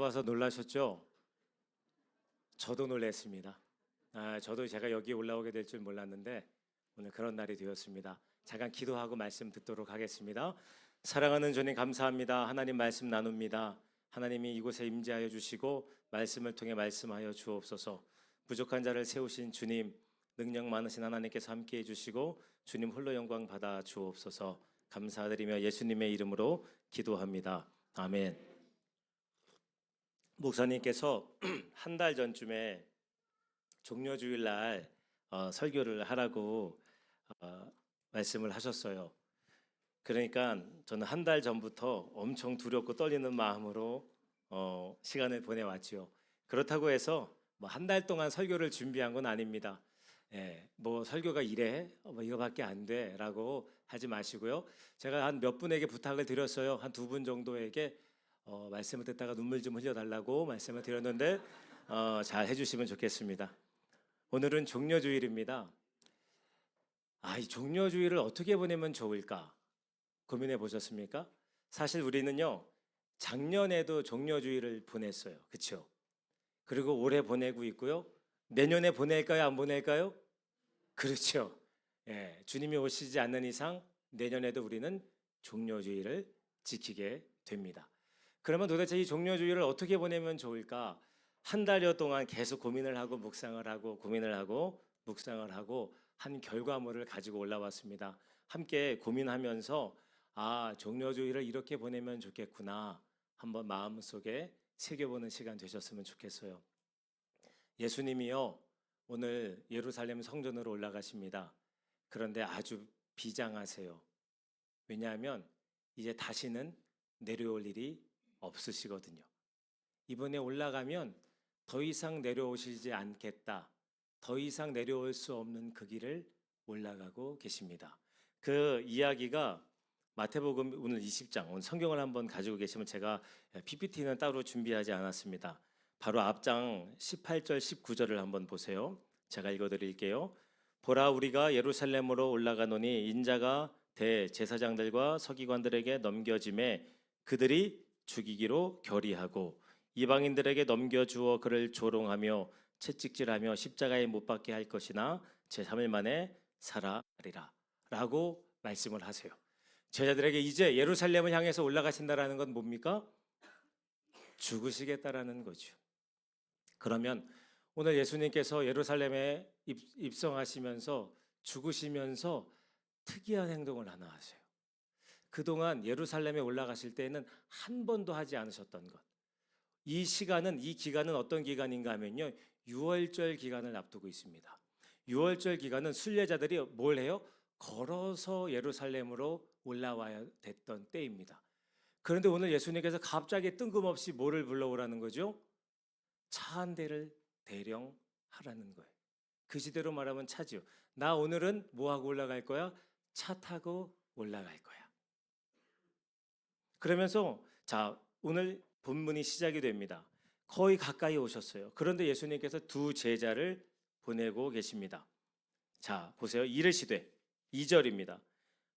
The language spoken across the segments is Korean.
올라와서 놀라셨죠? 저도 놀랐습니다. 저도 제가 여기 올라오게 될 줄 몰랐는데 오늘 그런 날이 되었습니다. 잠깐 기도하고 말씀 듣도록 하겠습니다. 사랑하는 주님 감사합니다. 하나님 말씀 나눕니다. 하나님이 이곳에 임재하여 주시고 말씀을 통해 말씀하여 주옵소서. 부족한 자를 세우신 주님, 능력 많으신 하나님께서 함께해 주시고 주님 홀로 영광 받아 주옵소서. 감사드리며 예수님의 이름으로 기도합니다. 아멘. 목사님께서 한 달 전쯤에 종려주일 날 설교를 하라고 말씀을 하셨어요. 그러니까 저는 한 달 전부터 엄청 두렵고 떨리는 마음으로 시간을 보내왔지요. 그렇다고 해서 뭐 한 달 동안 설교를 준비한 건 아닙니다. 뭐 설교가 이래 뭐 이거밖에 안 돼라고 하지 마시고요. 제가 한 몇 분에게 부탁을 드렸어요. 한 두 분 정도에게 말씀을 듣다가 눈물 좀 흘려달라고 말씀을 드렸는데 잘 해주시면 좋겠습니다. 오늘은 종려주일입니다. 이 종려주일을 어떻게 보내면 좋을까 고민해 보셨습니까? 사실 우리는요 작년에도 종려주일을 보냈어요. 그렇죠? 그리고 올해 보내고 있고요. 내년에 보낼까요? 안 보낼까요? 그렇죠. 주님이 오시지 않는 이상 내년에도 우리는 종려주일을 지키게 됩니다. 그러면 도대체 이 종려주일을 어떻게 보내면 좋을까? 한 달여 동안 계속 고민을 하고 묵상을 하고 고민을 하고 묵상을 하고 한 결과물을 가지고 올라왔습니다. 함께 고민하면서 종려주일을 이렇게 보내면 좋겠구나 한번 마음속에 새겨보는 시간 되셨으면 좋겠어요. 예수님이요 오늘 예루살렘 성전으로 올라가십니다. 그런데 아주 비장하세요. 왜냐하면 이제 다시는 내려올 일이 없으시거든요. 이번에 올라가면 더 이상 내려오시지 않겠다. 더 이상 내려올 수 없는 그 길을 올라가고 계십니다. 그 이야기가 마태복음 오늘 20장, 오늘 성경을 한번 가지고 계시면 제가 PPT는 따로 준비하지 않았습니다. 바로 앞장 18절, 19절을 한번 보세요. 제가 읽어드릴게요. 보라, 우리가 예루살렘으로 올라가노니 인자가 대제사장들과 서기관들에게 넘겨짐에 그들이 죽이기로 결의하고 이방인들에게 넘겨주어 그를 조롱하며 채찍질하며 십자가에 못 박게 할 것이나 제3일 만에 살아나리라 라고 말씀을 하세요. 제자들에게 이제 예루살렘을 향해서 올라가신다라는 건 뭡니까? 죽으시겠다라는 거죠. 그러면 오늘 예수님께서 예루살렘에 입성하시면서 죽으시면서 특이한 행동을 하나 하세요. 그동안 예루살렘에 올라가실 때는 한 번도 하지 않으셨던 것. 이 기간은 어떤 기간인가 하면요. 유월절 기간을 앞두고 있습니다. 유월절 기간은 순례자들이 뭘 해요? 걸어서 예루살렘으로 올라와야 됐던 때입니다. 그런데 오늘 예수님께서 갑자기 뜬금없이 뭐를 불러오라는 거죠? 차 한 대를 대령하라는 거예요. 그 시대로 말하면 차지요. 나 오늘은 뭐하고 올라갈 거야? 차 타고 올라갈 거야. 그러면서 오늘 본문이 시작이 됩니다. 거의 가까이 오셨어요. 그런데 예수님께서 두 제자를 보내고 계십니다. 보세요. 이르시되 2절입니다.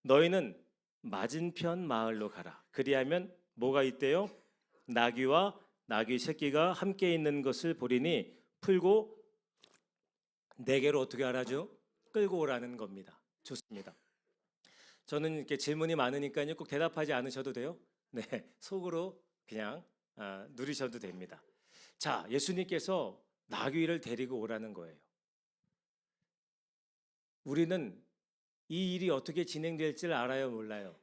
너희는 맞은편 마을로 가라. 그리하면 뭐가 있대요? 나귀와 나귀 새끼가 함께 있는 것을 보리니 풀고 내게로 어떻게 하라죠? 끌고 오라는 겁니다. 좋습니다. 저는 이렇게 질문이 많으니까요. 꼭 대답하지 않으셔도 돼요. 속으로 그냥 누리셔도 됩니다. 예수님께서 나귀를 데리고 오라는 거예요. 우리는 이 일이 어떻게 진행될지를 알아요, 몰라요?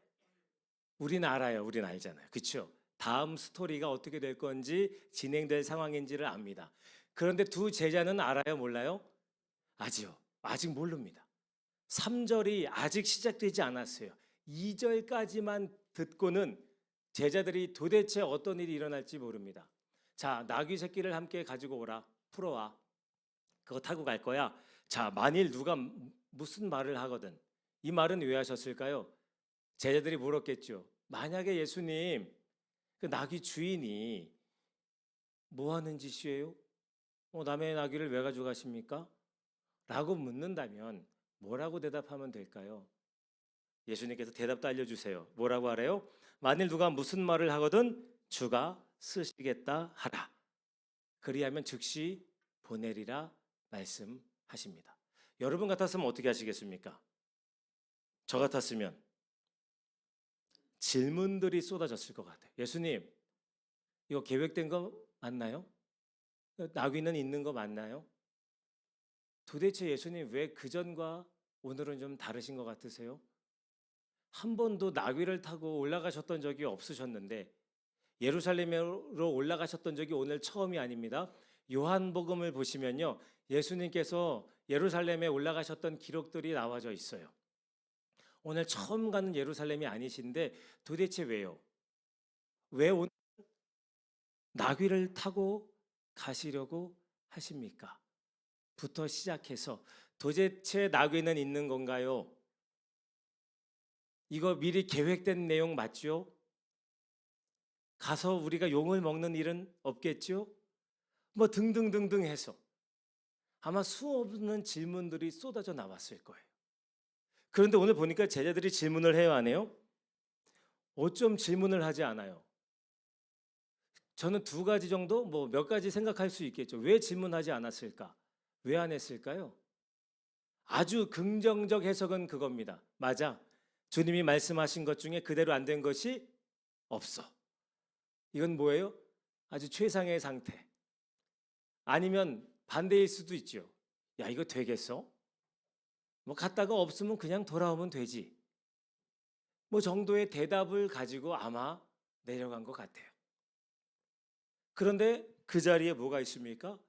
우리는 알아요. 우리는 알잖아요. 그렇죠? 다음 스토리가 어떻게 될 건지 진행될 상황인지를 압니다. 그런데 두 제자는 알아요, 몰라요? 아직 모릅니다. 3절이 아직 시작되지 않았어요. 2절까지만 듣고는 제자들이 도대체 어떤 일이 일어날지 모릅니다. 나귀 새끼를 함께 가지고 오라. 풀어와. 그거 타고 갈 거야. 만일 누가 무슨 말을 하거든. 이 말은 왜 하셨을까요? 제자들이 물었겠죠. 만약에 예수님, 그 나귀 주인이 뭐 하는 짓이에요? 남의 나귀를 왜 가져가십니까? 라고 묻는다면 뭐라고 대답하면 될까요? 예수님께서 대답도 알려주세요. 뭐라고 하래요? 만일 누가 무슨 말을 하거든 주가 쓰시겠다 하라. 그리하면 즉시 보내리라 말씀하십니다. 여러분 같았으면 어떻게 하시겠습니까? 저 같았으면 질문들이 쏟아졌을 것 같아요. 예수님, 이거 계획된 거 맞나요? 나귀는 있는 거 맞나요? 도대체 예수님 왜 그전과 오늘은 좀 다르신 것 같으세요? 한 번도 나귀를 타고 올라가셨던 적이 없으셨는데 예루살렘으로 올라가셨던 적이 오늘 처음이 아닙니다. 요한복음을 보시면요. 예수님께서 예루살렘에 올라가셨던 기록들이 나와져 있어요. 오늘 처음 가는 예루살렘이 아니신데 도대체 왜요? 왜 오늘 나귀를 타고 가시려고 하십니까? 부터 시작해서 도대체 나귀는 있는 건가요? 이거 미리 계획된 내용 맞죠? 가서 우리가 용을 먹는 일은 없겠죠? 뭐 등등등등 해서 아마 수없는 질문들이 쏟아져 나왔을 거예요. 그런데 오늘 보니까 제자들이 질문을 해요, 안 해요? 어쩜 질문을 하지 않아요? 저는 두 가지 정도, 뭐 몇 가지 생각할 수 있겠죠. 왜 질문하지 않았을까? 왜 안 했을까요? 아주 긍정적 해석은 그겁니다. 맞아. 주님이 말씀하신 것 중에 그대로 안 된 것이 없어. 이건 뭐예요? 아주 최상의 상태. 아니면 반대일 수도 있죠. 야, 이거 되겠어? 뭐 갔다가 없으면 그냥 돌아오면 되지. 뭐 정도의 대답을 가지고 아마 내려간 것 같아요. 그런데 그 자리에 뭐가 있습니까?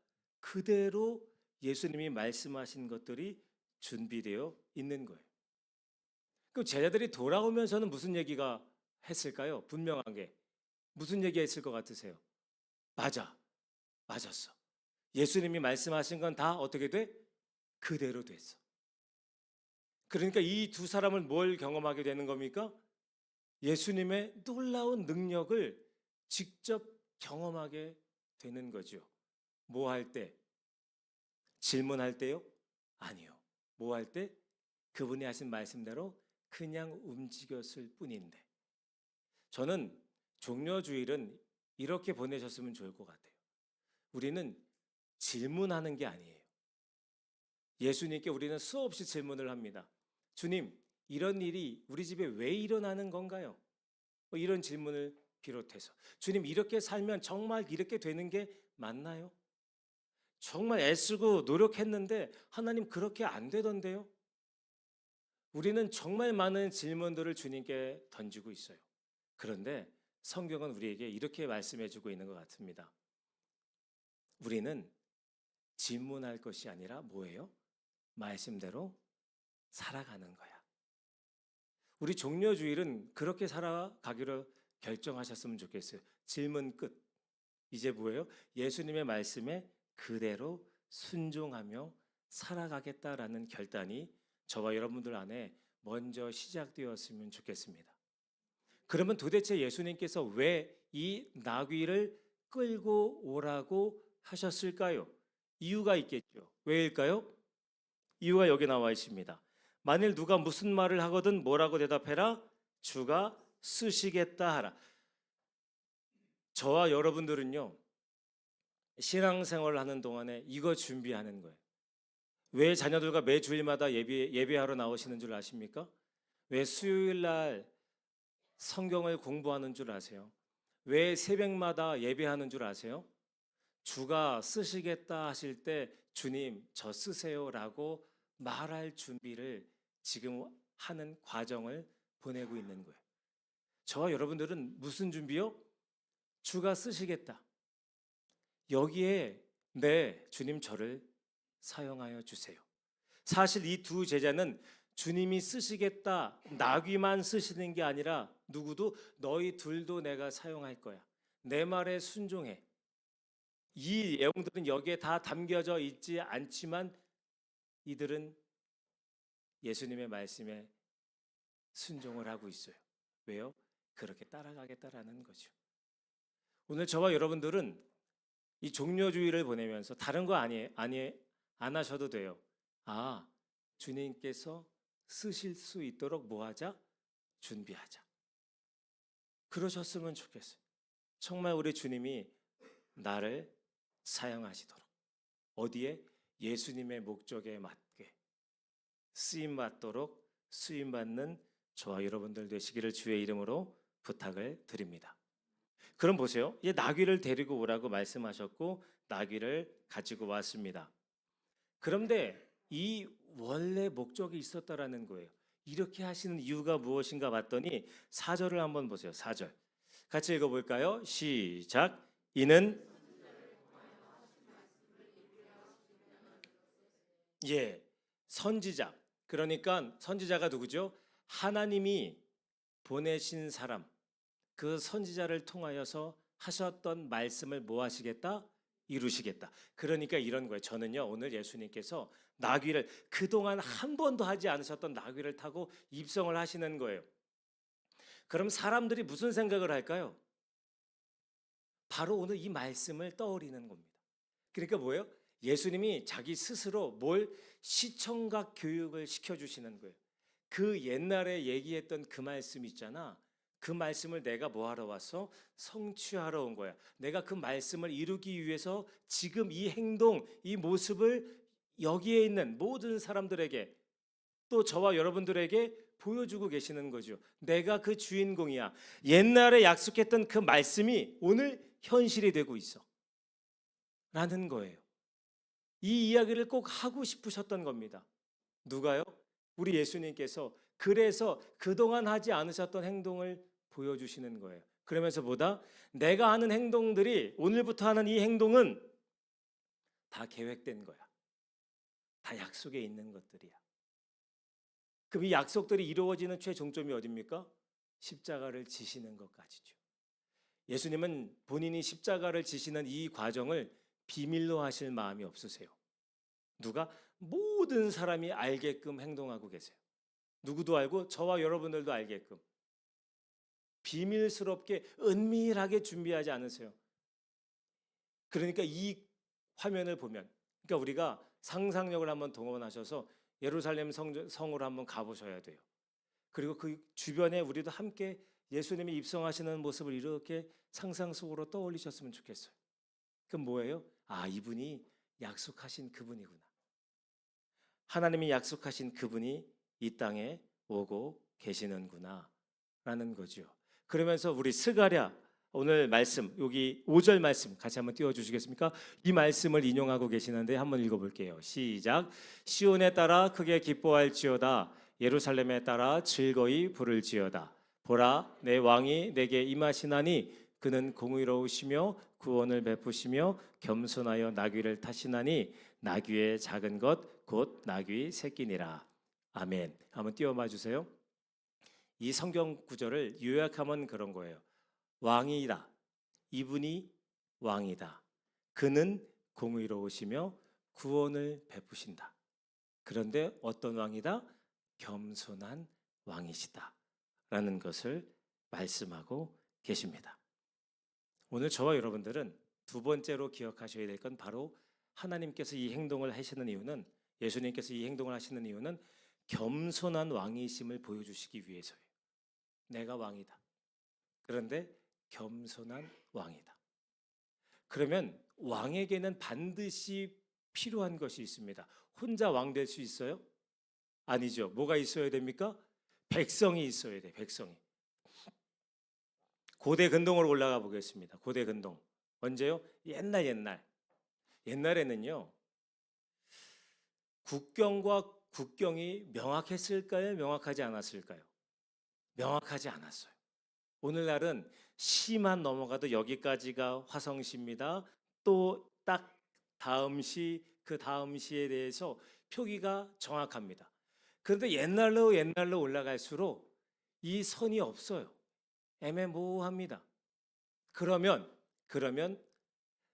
그대로 예수님이 말씀하신 것들이 준비되어 있는 거예요. 그 제자들이 돌아오면서는 무슨 얘기가 했을까요? 분명하게. 무슨 얘기 했을 것 같으세요? 맞아. 맞았어. 예수님이 말씀하신 건 다 어떻게 돼? 그대로 됐어. 그러니까 이 두 사람을 뭘 경험하게 되는 겁니까? 예수님의 놀라운 능력을 직접 경험하게 되는 거죠. 뭐 할 때? 질문할 때요? 아니요. 뭐 할 때? 그분이 하신 말씀대로 그냥 움직였을 뿐인데. 저는 종려주일은 이렇게 보내셨으면 좋을 것 같아요. 우리는 질문하는 게 아니에요. 예수님께 우리는 수없이 질문을 합니다. 주님, 이런 일이 우리 집에 왜 일어나는 건가요? 뭐 이런 질문을 비롯해서 주님, 이렇게 살면 정말 이렇게 되는 게 맞나요? 정말 애쓰고 노력했는데 하나님 그렇게 안 되던데요? 우리는 정말 많은 질문들을 주님께 던지고 있어요. 그런데 성경은 우리에게 이렇게 말씀해 주고 있는 것 같습니다. 우리는 질문할 것이 아니라 뭐예요? 말씀대로 살아가는 거야. 우리 종려주일은 그렇게 살아가기로 결정하셨으면 좋겠어요. 질문 끝. 이제 뭐예요? 예수님의 말씀에 그대로 순종하며 살아가겠다라는 결단이 저와 여러분들 안에 먼저 시작되었으면 좋겠습니다. 그러면 도대체 예수님께서 왜 이 나귀를 끌고 오라고 하셨을까요? 이유가 있겠죠. 왜일까요? 이유가 여기 나와 있습니다. 만일 누가 무슨 말을 하거든 뭐라고 대답해라? 주가 쓰시겠다 하라. 저와 여러분들은요, 신앙생활을 하는 동안에 이거 준비하는 거예요. 왜 자녀들과 매 주일마다 예배하러 나오시는 줄 아십니까? 왜 수요일 날 성경을 공부하는 줄 아세요? 왜 새벽마다 예배하는 줄 아세요? 주가 쓰시겠다 하실 때 주님 저 쓰세요라고 말할 준비를 지금 하는 과정을 보내고 있는 거예요. 저와 여러분들은 무슨 준비요? 주가 쓰시겠다. 여기에 네, 주님 저를 사용하여 주세요. 사실 이 두 제자는 주님이 쓰시겠다, 나귀만 쓰시는 게 아니라 누구도 너희 둘도 내가 사용할 거야. 내 말에 순종해. 이 내용들은 여기에 다 담겨져 있지 않지만 이들은 예수님의 말씀에 순종을 하고 있어요. 왜요? 그렇게 따라가겠다라는 거죠. 오늘 저와 여러분들은 이 종려주의를 보내면서 다른 거 안 하셔도 돼요. 아, 주님께서 쓰실 수 있도록 뭐 하자? 준비하자. 그러셨으면 좋겠어요. 정말 우리 주님이 나를 사용하시도록 어디에 예수님의 목적에 맞게 쓰임 받도록 쓰임 받는 저와 여러분들 되시기를 주의 이름으로 부탁을 드립니다. 그럼 보세요. 이 나귀를 데리고 오라고 말씀하셨고 나귀를 가지고 왔습니다. 그런데 이 원래 목적이 있었다라는 거예요. 이렇게 하시는 이유가 무엇인가 봤더니 4절을 한번 보세요. 4절. 같이 읽어볼까요? 시작. 이는 선지자. 그러니까 선지자가 누구죠? 하나님이 보내신 사람. 그 선지자를 통하여서 하셨던 말씀을 뭐 하시겠다? 이루시겠다. 그러니까 이런 거예요. 저는요, 오늘 예수님께서 나귀를 그동안 한 번도 하지 않으셨던 나귀를 타고 입성을 하시는 거예요. 그럼 사람들이 무슨 생각을 할까요? 바로 오늘 이 말씀을 떠올리는 겁니다. 그러니까 뭐예요? 예수님이 자기 스스로 뭘 시청각 교육을 시켜주시는 거예요. 그 옛날에 얘기했던 그 말씀 있잖아. 그 말씀을 내가 뭐 하러 왔어? 성취하러 온 거야. 내가 그 말씀을 이루기 위해서 지금 이 행동, 이 모습을 여기에 있는 모든 사람들에게 또 저와 여러분들에게 보여주고 계시는 거죠. 내가 그 주인공이야. 옛날에 약속했던 그 말씀이 오늘 현실이 되고 있어. 라는 거예요. 이 이야기를 꼭 하고 싶으셨던 겁니다. 누가요? 우리 예수님께서 그래서 그동안 하지 않으셨던 행동을 보여주시는 거예요. 그러면서 보다 내가 하는 행동들이 오늘부터 하는 이 행동은 다 계획된 거야. 다 약속에 있는 것들이야. 그럼 이 약속들이 이루어지는 최종점이 어디입니까? 십자가를 지시는 것까지죠. 예수님은 본인이 십자가를 지시는 이 과정을 비밀로 하실 마음이 없으세요. 누가? 모든 사람이 알게끔 행동하고 계세요. 누구도 알고 저와 여러분들도 알게끔 비밀스럽게 은밀하게 준비하지 않으세요. 그러니까 이 화면을 보면 그러니까 우리가 상상력을 한번 동원하셔서 예루살렘 성으로 한번 가보셔야 돼요. 그리고 그 주변에 우리도 함께 예수님이 입성하시는 모습을 이렇게 상상 속으로 떠올리셨으면 좋겠어요. 그럼 뭐예요? 아, 이분이 약속하신 그분이구나. 하나님이 약속하신 그분이 이 땅에 오고 계시는구나 라는 거죠. 그러면서 우리 스가랴 오늘 말씀 여기 5절 말씀 같이 한번 띄워주시겠습니까? 이 말씀을 인용하고 계시는데 한번 읽어볼게요. 시작. 시온에 따라 크게 기뻐할지어다 예루살렘에 따라 즐거이 부를지어다. 보라 내 왕이 내게 임하시나니 그는 공의로우시며 구원을 베푸시며 겸손하여 나귀를 타시나니 나귀의 작은 것 곧 나귀 새끼니라. 아멘. 한번 띄워봐 주세요. 이 성경 구절을 요약하면 그런 거예요. 왕이다. 이분이 왕이다. 그는 공의로우시며 구원을 베푸신다. 그런데 어떤 왕이다? 겸손한 왕이시다. 라는 것을 말씀하고 계십니다. 오늘 저와 여러분들은 두 번째로 기억하셔야 될 건 바로 하나님께서 이 행동을 하시는 이유는 예수님께서 이 행동을 하시는 이유는 겸손한 왕이심을 보여주시기 위해서예요. 내가 왕이다. 그런데 겸손한 왕이다. 그러면 왕에게는 반드시 필요한 것이 있습니다. 혼자 왕 될 수 있어요? 아니죠. 뭐가 있어야 됩니까? 백성이 있어야 돼. 백성이. 고대 근동으로 올라가 보겠습니다. 고대 근동. 언제요? 옛날에는요. 국경과 국경이 명확했을까요? 명확하지 않았을까요? 명확하지 않았어요. 오늘날은 시만 넘어가도 여기까지가 화성시입니다. 또 딱 다음 시, 그 다음 시에 대해서 표기가 정확합니다. 그런데 옛날로 올라갈수록 이 선이 없어요. 애매모호합니다. 그러면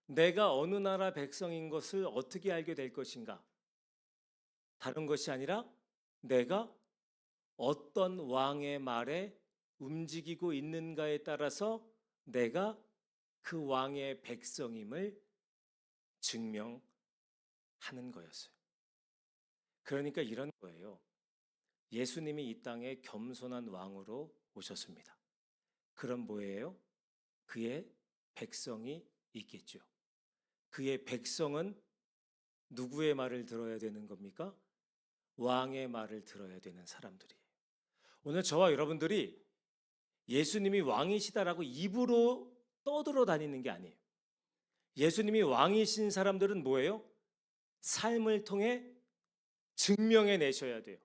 내가 어느 나라 백성인 것을 어떻게 알게 될 것인가? 다른 것이 아니라 내가 어떤 왕의 말에 움직이고 있는가에 따라서 내가 그 왕의 백성임을 증명하는 거였어요. 그러니까 이런 거예요. 예수님이 이 땅에 겸손한 왕으로 오셨습니다. 그럼 뭐예요? 그의 백성이 있겠죠. 그의 백성은 누구의 말을 들어야 되는 겁니까? 왕의 말을 들어야 되는 사람들이에요. 오늘 저와 여러분들이 예수님이 왕이시다라고 입으로 떠들어 다니는 게 아니에요. 예수님이 왕이신 사람들은 뭐예요? 삶을 통해 증명해 내셔야 돼요.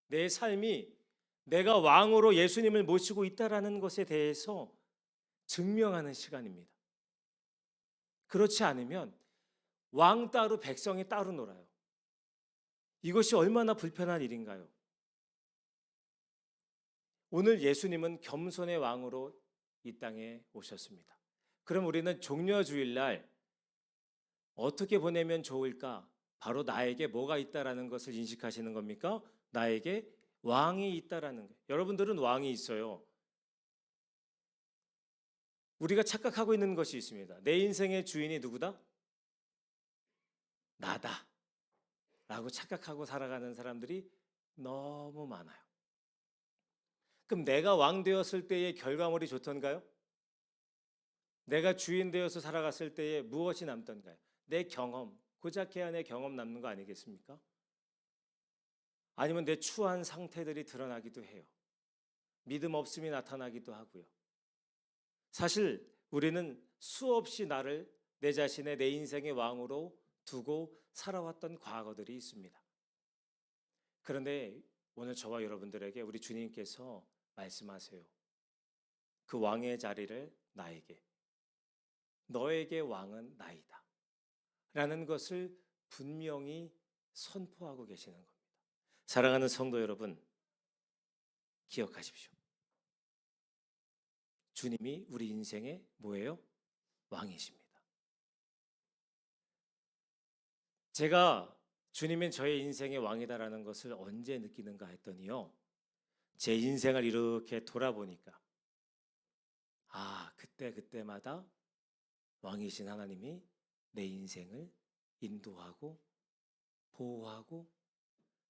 내 삶이 내가 왕으로 예수님을 모시고 있다라는 것에 대해서 증명하는 시간입니다. 그렇지 않으면 왕 따로 백성이 따로 놀아요. 이것이 얼마나 불편한 일인가요? 오늘 예수님은 겸손의 왕으로 이 땅에 오셨습니다. 그럼 우리는 종려주일날 어떻게 보내면 좋을까? 바로 나에게 뭐가 있다라는 것을 인식하시는 겁니까? 나에게 왕이 있다라는 거예요. 여러분들은 왕이 있어요. 우리가 착각하고 있는 것이 있습니다. 내 인생의 주인이 누구다? 나다 라고 착각하고 살아가는 사람들이 너무 많아요. 그럼 내가 왕 되었을 때의 결과물이 좋던가요? 내가 주인 되어서 살아갔을 때에 무엇이 남던가요? 내 경험, 고작해야 내 경험 남는 거 아니겠습니까? 아니면 내 추한 상태들이 드러나기도 해요. 믿음 없음이 나타나기도 하고요. 사실 우리는 수없이 나를 내 자신의 내 인생의 왕으로 두고 살아왔던 과거들이 있습니다. 그런데 오늘 저와 여러분들에게 우리 주님께서 말씀하세요. 그 왕의 자리를 나에게, 너에게 왕은 나이다 라는 것을 분명히 선포하고 계시는 겁니다. 사랑하는 성도 여러분, 기억하십시오. 주님이 우리 인생의 뭐예요? 왕이십니다. 제가 주님은 저의 인생의 왕이다라는 것을 언제 느끼는가 했더니요, 제 인생을 이렇게 돌아보니까 그때마다 왕이신 하나님이 내 인생을 인도하고 보호하고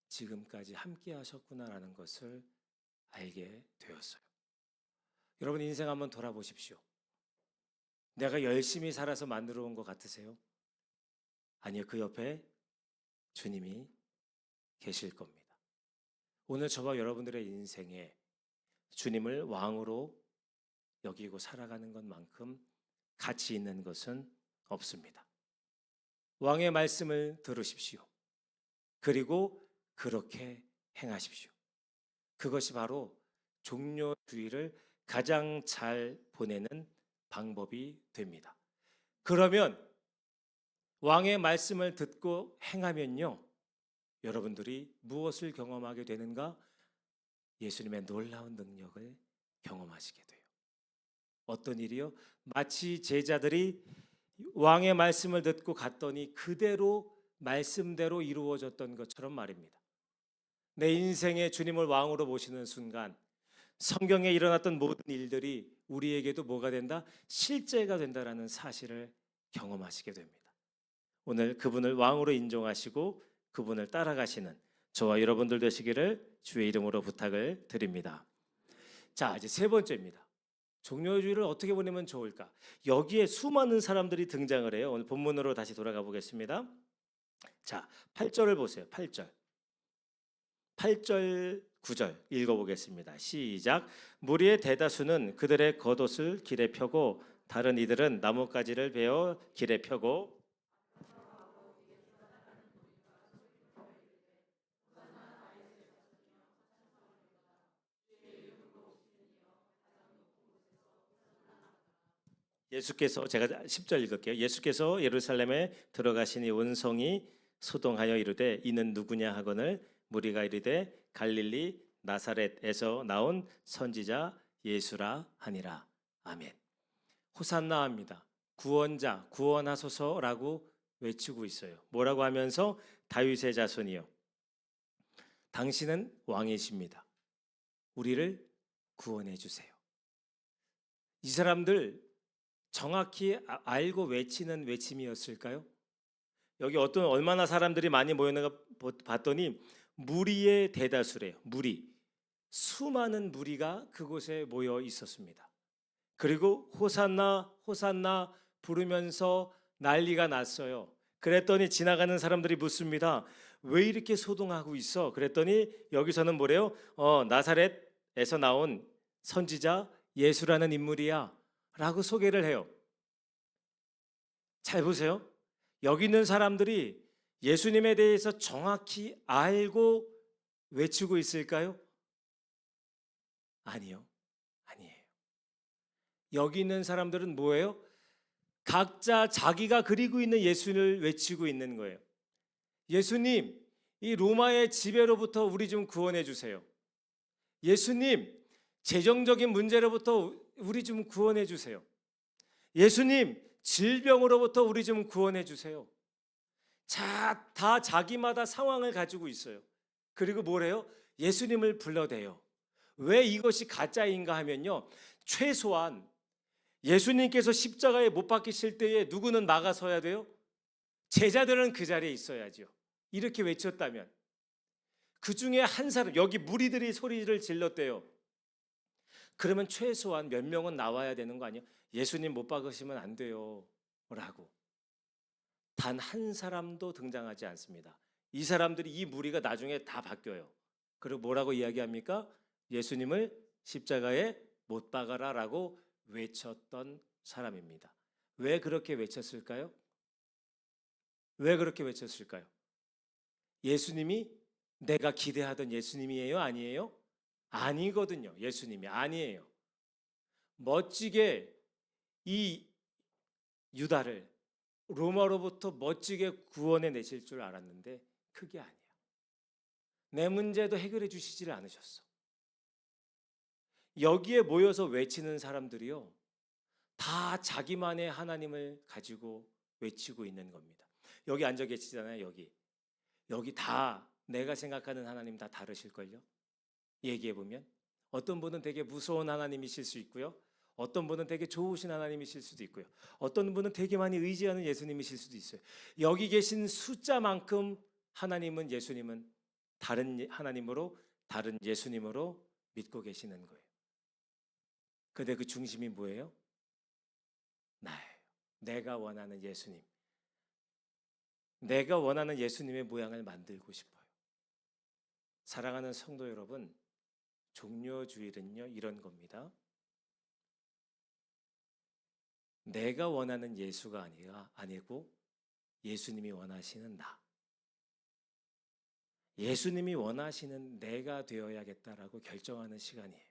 지금까지 함께 하셨구나라는 것을 알게 되었어요. 여러분 인생 한번 돌아보십시오. 내가 열심히 살아서 만들어 온 것 같으세요? 아니요, 그 옆에 주님이 계실 겁니다. 오늘 저와 여러분들의 인생에 주님을 왕으로 여기고 살아가는 것만큼 가치 있는 것은 없습니다. 왕의 말씀을 들으십시오. 그리고 그렇게 행하십시오. 그것이 바로 종려주의를 가장 잘 보내는 방법이 됩니다. 그러면 왕의 말씀을 듣고 행하면요, 여러분들이 무엇을 경험하게 되는가? 예수님의 놀라운 능력을 경험하시게 돼요. 어떤 일이요? 마치 제자들이 왕의 말씀을 듣고 갔더니 그대로 말씀대로 이루어졌던 것처럼 말입니다. 내 인생에 주님을 왕으로 모시는 순간 성경에 일어났던 모든 일들이 우리에게도 뭐가 된다? 실제가 된다라는 사실을 경험하시게 됩니다. 오늘 그분을 왕으로 인정하시고 그분을 따라가시는 저와 여러분들 되시기를 주의 이름으로 부탁을 드립니다. 자, 이제 세 번째입니다. 종려주의를 어떻게 보내면 좋을까? 여기에 수많은 사람들이 등장을 해요. 오늘 본문으로 다시 돌아가 보겠습니다. 자, 8절을 보세요. 8절, 9절 읽어보겠습니다. 시작. 무리의 대다수는 그들의 겉옷을 길에 펴고 다른 이들은 나뭇가지를 베어 길에 펴고 예수께서, 제가 10절 읽을게요. 예수께서 예루살렘에 들어가시니 온 성이 소동하여 이르되 이는 누구냐 하거늘 무리가 이르되 갈릴리 나사렛에서 나온 선지자 예수라 하니라. 아멘. 호산나 합니다. 구원자, 구원하소서라고 외치고 있어요. 뭐라고 하면서? 다윗의 자손이요, 당신은 왕이십니다. 우리를 구원해 주세요. 이 사람들 정확히 알고 외치는 외침이었을까요? 여기 얼마나 사람들이 많이 모였는가 봤더니 무리의 대다수래요. 무리, 수많은 무리가 그곳에 모여 있었습니다. 그리고 호산나 호산나 부르면서 난리가 났어요. 그랬더니 지나가는 사람들이 묻습니다. 왜 이렇게 소동하고 있어? 그랬더니 여기서는 뭐래요? 나사렛에서 나온 선지자 예수라는 인물이야 라고 소개를 해요. 잘 보세요. 여기 있는 사람들이 예수님에 대해서 정확히 알고 외치고 있을까요? 아니요. 아니에요. 여기 있는 사람들은 뭐예요? 각자 자기가 그리고 있는 예수를 외치고 있는 거예요. 예수님, 이 로마의 지배로부터 우리 좀 구원해 주세요. 예수님, 재정적인 문제로부터 우리 좀 구원해 주세요. 예수님, 질병으로부터 우리 좀 구원해 주세요. 자, 다 자기마다 상황을 가지고 있어요. 그리고 뭐래요? 예수님을 불러대요. 왜 이것이 가짜인가 하면요. 최소한 예수님께서 십자가에 못 박히실 때에 누구는 나가서야 돼요? 제자들은 그 자리에 있어야죠. 이렇게 외쳤다면 그 중에 한 사람, 여기 무리들이 소리를 질렀대요. 그러면 최소한 몇 명은 나와야 되는 거 아니에요? 예수님 못 박으시면 안 돼요 라고. 단 한 사람도 등장하지 않습니다. 이 사람들이, 이 무리가 나중에 다 바뀌어요. 그리고 뭐라고 이야기합니까? 예수님을 십자가에 못 박아라 라고 외쳤던 사람입니다. 왜 그렇게 외쳤을까요? 왜 그렇게 외쳤을까요? 예수님이 내가 기대하던 예수님이에요? 아니에요? 아니거든요. 예수님이 아니에요. 멋지게 이 유다를 로마로부터 멋지게 구원해 내실 줄 알았는데 그게 아니야. 내 문제도 해결해 주시지를 않으셨어. 여기에 모여서 외치는 사람들이요, 다 자기만의 하나님을 가지고 외치고 있는 겁니다. 여기 앉아 계시잖아요. 여기 다 내가 생각하는 하나님 다 다르실걸요. 얘기해 보면 어떤 분은 되게 무서운 하나님이실 수 있고요, 어떤 분은 되게 좋으신 하나님이실 수도 있고요, 어떤 분은 되게 많이 의지하는 예수님이실 수도 있어요. 여기 계신 숫자만큼 하나님은, 예수님은 다른 하나님으로, 다른 예수님으로 믿고 계시는 거예요. 근데 그 중심이 뭐예요? 나예요. 내가 원하는 예수님. 내가 원하는 예수님의 모양을 만들고 싶어요. 사랑하는 성도 여러분, 종료주일은요 이런 겁니다. 내가 원하는 예수가 아니고 예수님이 원하시는 나, 예수님이 원하시는 내가 되어야겠다라고 결정하는 시간이에요.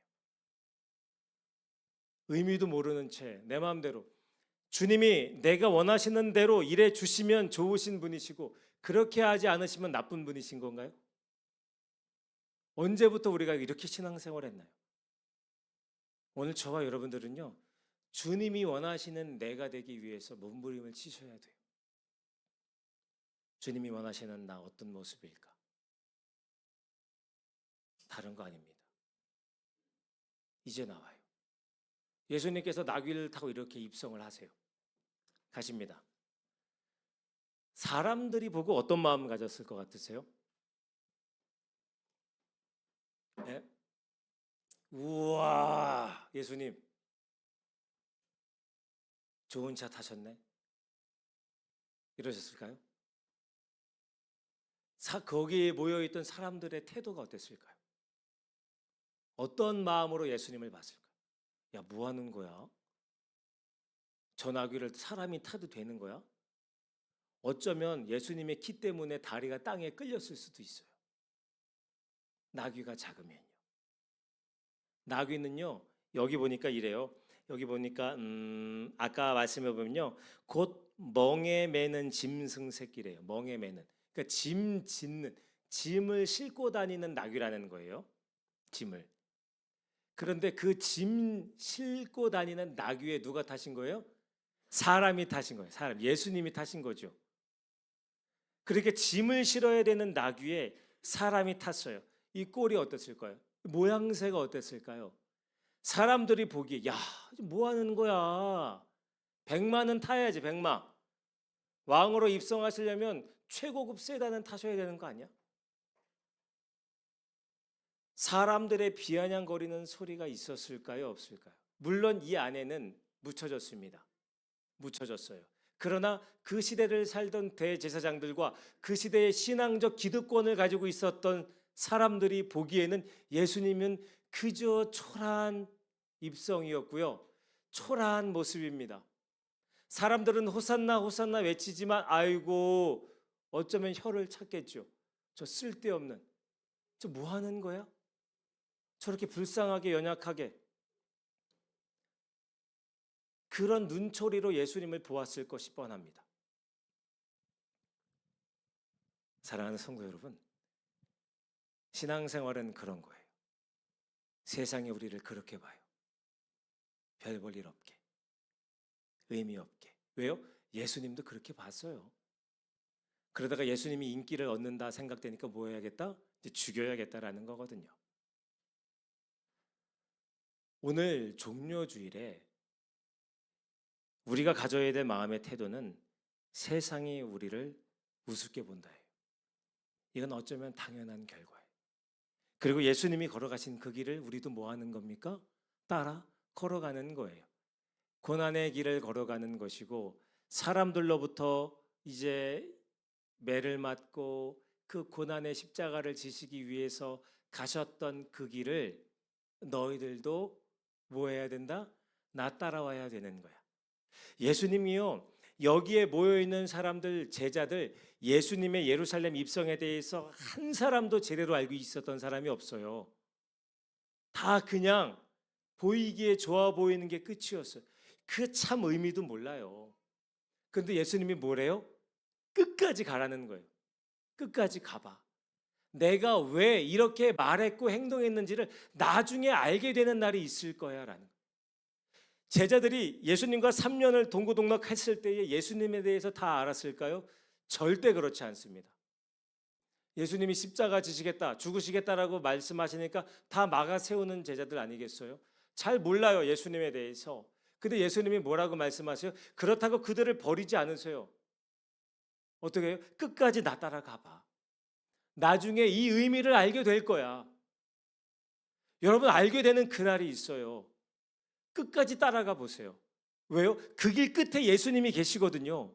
의미도 모르는 채 내 마음대로 주님이 내가 원하시는 대로 일해 주시면 좋으신 분이시고, 그렇게 하지 않으시면 나쁜 분이신 건가요? 언제부터 우리가 이렇게 신앙생활을 했나요? 오늘 저와 여러분들은요, 주님이 원하시는 내가 되기 위해서 몸부림을 치셔야 돼요. 주님이 원하시는 나 어떤 모습일까? 다른 거 아닙니다. 이제 나와요. 예수님께서 나귀를 타고 이렇게 입성을 하세요. 가십니다. 사람들이 보고 어떤 마음을 가졌을 것 같으세요? 네? 우와, 예수님 좋은 차 타셨네, 이러셨을까요? 거기에 모여있던 사람들의 태도가 어땠을까요? 어떤 마음으로 예수님을 봤을까요? 야, 뭐 하는 거야? 저 나귀를 사람이 타도 되는 거야? 어쩌면 예수님의 키 때문에 다리가 땅에 끌렸을 수도 있어요. 나귀가 작으면요. 나귀는요, 여기 보니까 이래요. 여기 보니까 아까 말씀해 보면요, 곧 멍에 매는 짐승 새끼래요. 멍에 매는. 그러니까 짐을 싣고 다니는 나귀라는 거예요. 짐을. 그런데 그 짐 싣고 다니는 나귀에 누가 타신 거예요? 사람이 타신 거예요. 사람. 예수님이 타신 거죠. 그렇게 짐을 실어야 되는 나귀에 사람이 탔어요. 이 꼴이 어땠을까요? 모양새가 어땠을까요? 사람들이 보기에, 야, 뭐 하는 거야? 백마는 타야지, 백마. 왕으로 입성하시려면 최고급 세단은 타셔야 되는 거 아니야? 사람들의 비아냥거리는 소리가 있었을까요? 없을까요? 물론 이 안에는 묻혀졌어요. 그러나 그 시대를 살던 대제사장들과 그 시대의 신앙적 기득권을 가지고 있었던 사람들이 보기에는 예수님은 그저 초라한 입성이었고요. 초라한 모습입니다. 사람들은 호산나 호산나 외치지만 아이고 어쩌면 혀를 찾겠죠. 저 쓸데없는, 저 뭐 하는 거야? 저렇게 불쌍하게 연약하게, 그런 눈초리로 예수님을 보았을 것이 뻔합니다. 사랑하는 성도 여러분, 신앙생활은 그런 거예요. 세상이 우리를 그렇게 봐요. 별 볼 일 없게, 의미 없게. 왜요? 예수님도 그렇게 봤어요. 그러다가 예수님이 인기를 얻는다 생각되니까 뭐 해야겠다? 이제 죽여야겠다라는 거거든요. 오늘 종료주일에 우리가 가져야 될 마음의 태도는 세상이 우리를 우습게 본다예요. 이건 어쩌면 당연한 결과예요. 그리고 예수님이 걸어가신 그 길을 우리도 뭐 하는 겁니까? 따라 걸어가는 거예요. 고난의 길을 걸어가는 것이고, 사람들로부터 이제 매를 맞고 그 고난의 십자가를 지시기 위해서 가셨던 그 길을 너희들도 뭐 해야 된다? 나 따라와야 되는 거야. 예수님이요, 여기에 모여있는 사람들, 제자들, 예수님의 예루살렘 입성에 대해서 한 사람도 제대로 알고 있었던 사람이 없어요. 다 그냥 보이기에 좋아 보이는 게 끝이었어요. 그 참 의미도 몰라요. 근데 예수님이 뭐래요? 끝까지 가라는 거예요. 끝까지 가봐. 내가 왜 이렇게 말했고 행동했는지를 나중에 알게 되는 날이 있을 거야 라는 거예요. 제자들이 예수님과 3년을 동고동락했을 때에 예수님에 대해서 다 알았을까요? 절대 그렇지 않습니다. 예수님이 십자가 지시겠다, 죽으시겠다라고 말씀하시니까 다 막아 세우는 제자들 아니겠어요? 잘 몰라요, 예수님에 대해서. 근데 예수님이 뭐라고 말씀하세요? 그렇다고 그들을 버리지 않으세요. 어떻게 해요? 끝까지 나 따라가 봐. 나중에 이 의미를 알게 될 거야. 여러분, 알게 되는 그날이 있어요. 끝까지 따라가 보세요. 왜요? 그 길 끝에 예수님이 계시거든요.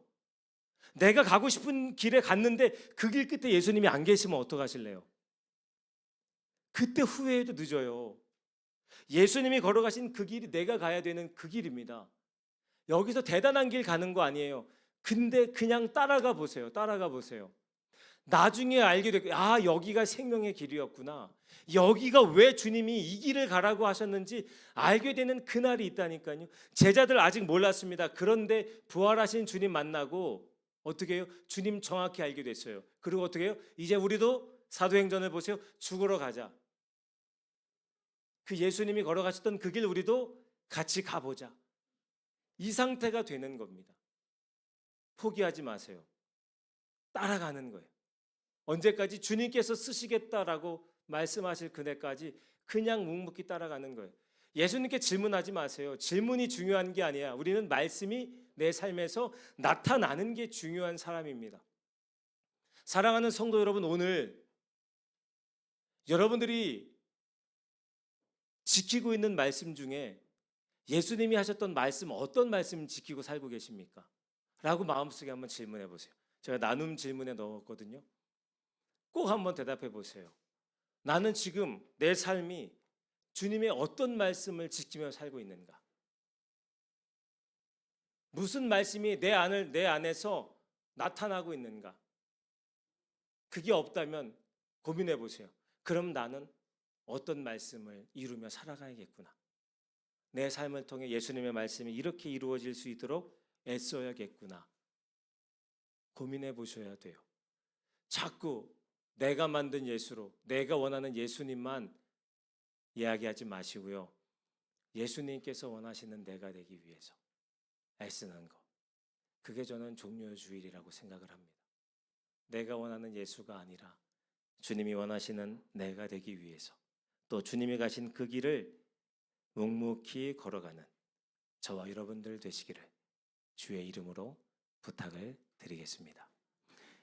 내가 가고 싶은 길에 갔는데 그 길 끝에 예수님이 안 계시면 어떡하실래요? 그때 후회해도 늦어요. 예수님이 걸어가신 그 길이 내가 가야 되는 그 길입니다. 여기서 대단한 길 가는 거 아니에요. 근데 그냥 따라가 보세요. 따라가 보세요. 나중에 알게 되고, 아, 여기가 생명의 길이었구나. 여기가 왜 주님이 이 길을 가라고 하셨는지 알게 되는 그날이 있다니까요. 제자들 아직 몰랐습니다. 그런데 부활하신 주님 만나고 어떻게 해요? 주님 정확히 알게 됐어요. 그리고 어떻게 해요? 이제 우리도 사도행전을 보세요. 죽으러 가자. 그 예수님이 걸어가셨던 그 길 우리도 같이 가보자. 이 상태가 되는 겁니다. 포기하지 마세요. 따라가는 거예요. 언제까지? 주님께서 쓰시겠다라고 말씀하실 그날까지 그냥 묵묵히 따라가는 거예요. 예수님께 질문하지 마세요. 질문이 중요한 게 아니야. 우리는 말씀이 내 삶에서 나타나는 게 중요한 사람입니다. 사랑하는 성도 여러분, 오늘 여러분들이 지키고 있는 말씀 중에 예수님이 하셨던 말씀, 어떤 말씀 지키고 살고 계십니까? 라고 마음속에 한번 질문해 보세요. 제가 나눔 질문에 넣었거든요. 꼭 한번 대답해 보세요. 나는 지금 내 삶이 주님의 어떤 말씀을 지키며 살고 있는가? 무슨 말씀이 내 안에서 나타나고 있는가? 그게 없다면 고민해 보세요. 그럼 나는 어떤 말씀을 이루며 살아가야겠구나. 내 삶을 통해 예수님의 말씀이 이렇게 이루어질 수 있도록 애써야겠구나. 고민해 보셔야 돼요. 자꾸 내가 만든 예수로, 내가 원하는 예수님만 이야기하지 마시고요. 예수님께서 원하시는 내가 되기 위해서 애쓰는 거. 그게 저는 종료주일이라고 생각을 합니다. 내가 원하는 예수가 아니라 주님이 원하시는 내가 되기 위해서, 또 주님이 가신 그 길을 묵묵히 걸어가는 저와 여러분들 되시기를 주의 이름으로 부탁을 드리겠습니다.